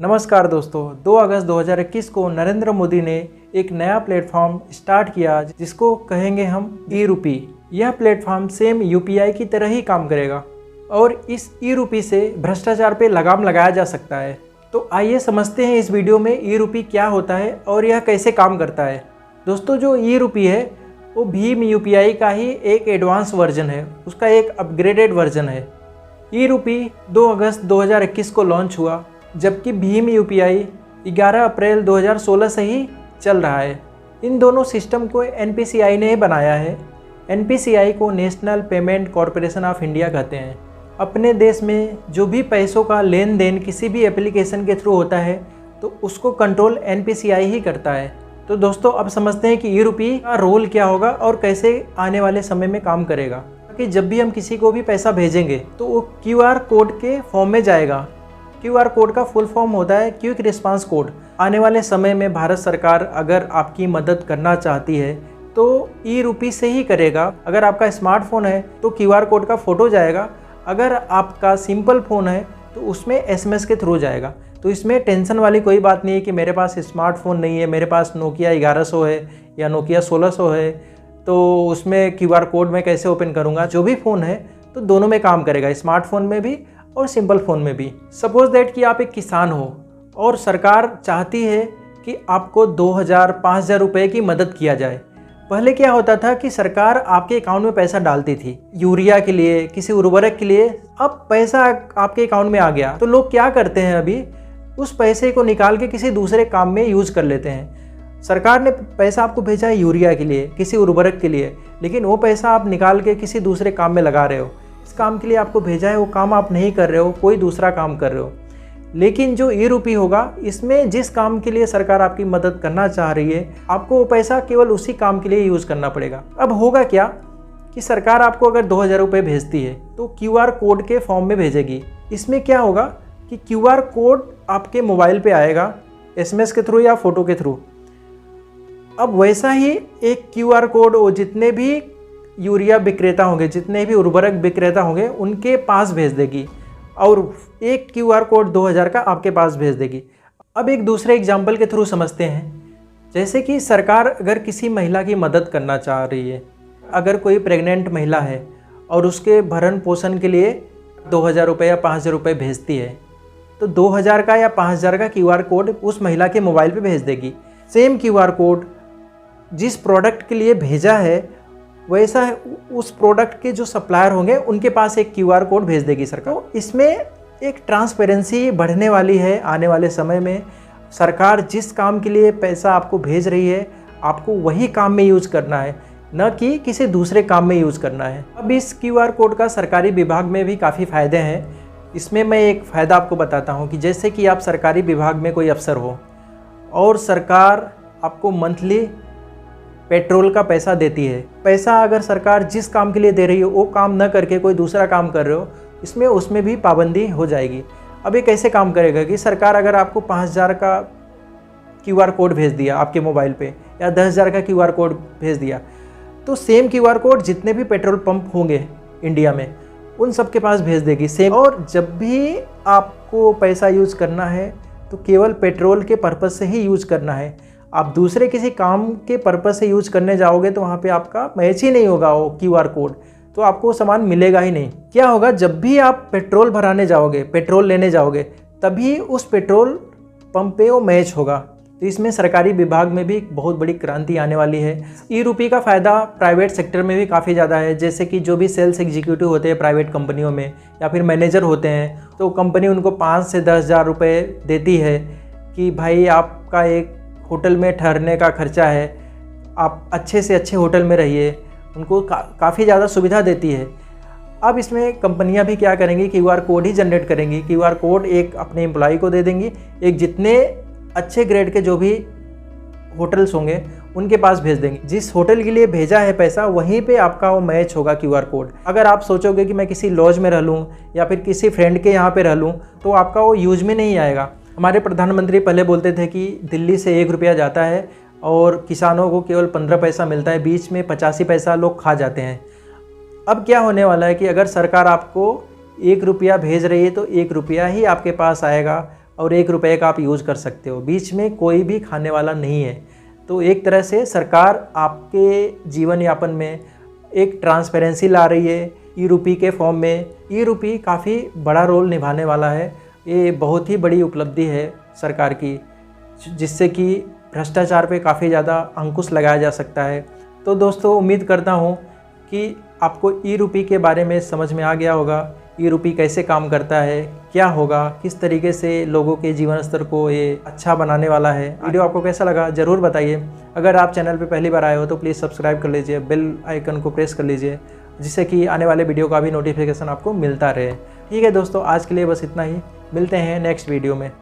नमस्कार दोस्तों, 2 अगस्त 2021 को नरेंद्र मोदी ने एक नया प्लेटफॉर्म स्टार्ट किया जिसको कहेंगे हम ई-रूपी। यह प्लेटफॉर्म सेम यूपीआई की तरह ही काम करेगा और इस ई-रूपी से भ्रष्टाचार पे लगाम लगाया जा सकता है। तो आइए समझते हैं इस वीडियो में ई-रूपी क्या होता है और यह कैसे काम करता है। दोस्तों, जो ई-रूपी है वो भीम यूपीआई का ही एक एडवांस वर्जन है, उसका एक अपग्रेडेड वर्जन है। ई-रूपी 2 अगस्त 2021 को लॉन्च हुआ, जबकि भीम यूपीआई 11 अप्रैल 2016 से ही चल रहा है। इन दोनों सिस्टम को एनपीसीआई ने बनाया है। एनपीसीआई को national payment corporation of India कहते हैं। अपने देश में जो भी पैसों का लेन देन किसी भी एप्लीकेशन के थ्रू होता है तो उसको कंट्रोल एनपीसीआई ही करता है। तो दोस्तों, अब समझते हैं कि ई-रूपी का रोल क्या होगा और कैसे आने वाले समय में काम करेगा। कि जब भी हम किसी को भी पैसा भेजेंगे तो वो क्यूआर कोड के फॉर्म में जाएगा। क्यूआर कोड का फुल फॉर्म होता है क्विक रिस्पांस कोड। आने वाले समय में भारत सरकार अगर आपकी मदद करना चाहती है तो ई-रूपी से ही करेगा। अगर आपका स्मार्टफोन है तो क्यूआर कोड का फ़ोटो जाएगा, अगर आपका सिंपल फ़ोन है तो उसमें एसएमएस के थ्रू जाएगा। तो इसमें टेंशन वाली कोई बात नहीं है कि मेरे पास स्मार्टफोन नहीं है, मेरे पास नोकिया 1100 है या नोकिया 1600 है, तो उसमें क्यूआर कोड मैं कैसे ओपन करूँगा। जो भी फ़ोन है तो दोनों में काम करेगा, स्मार्टफोन में भी और सिंपल फ़ोन में भी। सपोज़ दैट कि आप एक किसान हो और सरकार चाहती है कि आपको 2000-5000 रुपये की मदद किया जाए। पहले क्या होता था कि सरकार आपके अकाउंट में पैसा डालती थी यूरिया के लिए, किसी उर्वरक के लिए। अब पैसा आपके अकाउंट में आ गया तो लोग क्या करते हैं, अभी उस पैसे को निकाल के किसी दूसरे काम में यूज़ कर लेते हैं। सरकार ने पैसा आपको भेजा है यूरिया के लिए, किसी उर्वरक के लिए, लेकिन वो पैसा आप निकाल के किसी दूसरे काम में लगा रहे हो। इस काम के लिए आपको भेजा है वो काम आप नहीं कर रहे हो, कोई दूसरा काम कर रहे हो। लेकिन जो ई-रूपी होगा, इसमें जिस काम के लिए सरकार आपकी मदद करना चाह रही है, आपको वो पैसा केवल उसी काम के लिए यूज़ करना पड़ेगा। अब होगा क्या कि सरकार आपको अगर 2000 रुपये भेजती है तो क्यूआर कोड के फॉर्म में भेजेगी। इसमें क्या होगा कि क्यूआर कोड आपके मोबाइल पे आएगा, एसएमएस के थ्रू या फ़ोटो के थ्रू। अब वैसा ही एक क्यूआर कोड वो जितने भी यूरिया विक्रेता होंगे, जितने भी उर्वरक विक्रेता होंगे, उनके पास भेज देगी और एक क्यूआर कोड 2000 का आपके पास भेज देगी। अब एक दूसरे एग्जाम्पल के थ्रू समझते हैं। जैसे कि सरकार अगर किसी महिला की मदद करना चाह रही है, अगर कोई प्रेग्नेंट महिला है और उसके भरण पोषण के लिए 2000 रुपये या 5000 रुपये भेजती है, तो 2000 का या 5000 का क्यूआर कोड उस महिला के मोबाइल पे भेज देगी। सेम क्यूआर कोड जिस प्रोडक्ट के लिए भेजा है वैसा है उस प्रोडक्ट के जो सप्लायर होंगे उनके पास एक क्यूआर कोड भेज देगी सरकार। तो इसमें एक ट्रांसपेरेंसी बढ़ने वाली है। आने वाले समय में सरकार जिस काम के लिए पैसा आपको भेज रही है, आपको वही काम में यूज़ करना है, न कि किसी दूसरे काम में यूज़ करना है। अब इस क्यूआर कोड का सरकारी विभाग में भी काफ़ी फ़ायदे हैं। इसमें मैं एक फ़ायदा आपको बताता हूँ कि जैसे कि आप सरकारी विभाग में कोई अफसर हो और सरकार आपको मंथली पेट्रोल का पैसा देती है। पैसा अगर सरकार जिस काम के लिए दे रही है वो काम न करके कोई दूसरा काम कर रहे हो, इसमें उसमें भी पाबंदी हो जाएगी। अब ये कैसे काम करेगा कि सरकार अगर आपको 5000 का क्यूआर कोड भेज दिया आपके मोबाइल पे या 10000 का क्यूआर कोड भेज दिया, तो सेम क्यूआर कोड जितने भी पेट्रोल पंप होंगे इंडिया में उन सब के पास भेज देगी सेम। और जब भी आपको पैसा यूज़ करना है तो केवल पेट्रोल के पर्पज़ से ही यूज़ करना है। आप दूसरे किसी काम के पर्पज़ से यूज़ करने जाओगे तो वहाँ पे आपका मैच ही नहीं होगा वो क्यूआर कोड, तो आपको वो सामान मिलेगा ही नहीं। क्या होगा, जब भी आप पेट्रोल भराने जाओगे, पेट्रोल लेने जाओगे, तभी उस पेट्रोल पंप पे वो मैच होगा। तो इसमें सरकारी विभाग में भी एक बहुत बड़ी क्रांति आने वाली है। ई-रूपी का फ़ायदा प्राइवेट सेक्टर में भी काफ़ी ज़्यादा है। जैसे कि जो भी सेल्स एग्जीक्यूटिव होते हैं प्राइवेट कंपनियों में या फिर मैनेजर होते हैं, तो कंपनी उनको 5 से 10,000 रुपये देती है कि भाई आपका एक होटल में ठहरने का खर्चा है, आप अच्छे से अच्छे होटल में रहिए। उनको काफ़ी ज़्यादा सुविधा देती है। अब इसमें कंपनियां भी क्या करेंगी, क्यूआर कोड ही जनरेट करेंगी। क्यूआर कोड एक अपने एम्प्लॉय को दे देंगी, एक जितने अच्छे ग्रेड के जो भी होटल्स होंगे उनके पास भेज देंगे। जिस होटल के लिए भेजा है पैसा वहीं पे आपका वो मैच होगा क्यूआर कोड। अगर आप सोचोगे कि मैं किसी लॉज में रह लूँ या फिर किसी फ्रेंड के यहाँ पे रह लूँ तो आपका वो यूज में नहीं आएगा। हमारे प्रधानमंत्री पहले बोलते थे कि दिल्ली से 1 रुपया जाता है और किसानों को केवल 15 पैसा मिलता है, बीच में 85 पैसा लोग खा जाते हैं। अब क्या होने वाला है कि अगर सरकार आपको 1 रुपया भेज रही है तो 1 रुपया ही आपके पास आएगा और 1 रुपये का आप यूज़ कर सकते हो, बीच में कोई भी खाने वाला नहीं है। तो एक तरह से सरकार आपके जीवन यापन में एक ट्रांसपेरेंसी ला रही है ई रुपी के फॉर्म में। ई रुपी काफ़ी बड़ा रोल निभाने वाला है, ये बहुत ही बड़ी उपलब्धि है सरकार की, जिससे कि भ्रष्टाचार पे काफ़ी ज़्यादा अंकुश लगाया जा सकता है। तो दोस्तों, उम्मीद करता हूँ कि आपको ई रुपी के बारे में समझ में आ गया होगा, ई रुपी कैसे काम करता है, क्या होगा, किस तरीके से लोगों के जीवन स्तर को ये अच्छा बनाने वाला है। वीडियो आपको कैसा लगा ज़रूर बताइए। अगर आप चैनल पे पहली बार आए हो तो प्लीज़ सब्सक्राइब कर लीजिए, बेल आइकन को प्रेस कर लीजिए, जिससे कि आने वाले वीडियो का भी नोटिफिकेशन आपको मिलता रहे। ठीक है दोस्तों, आज के लिए बस इतना ही, मिलते हैं नेक्स्ट वीडियो में।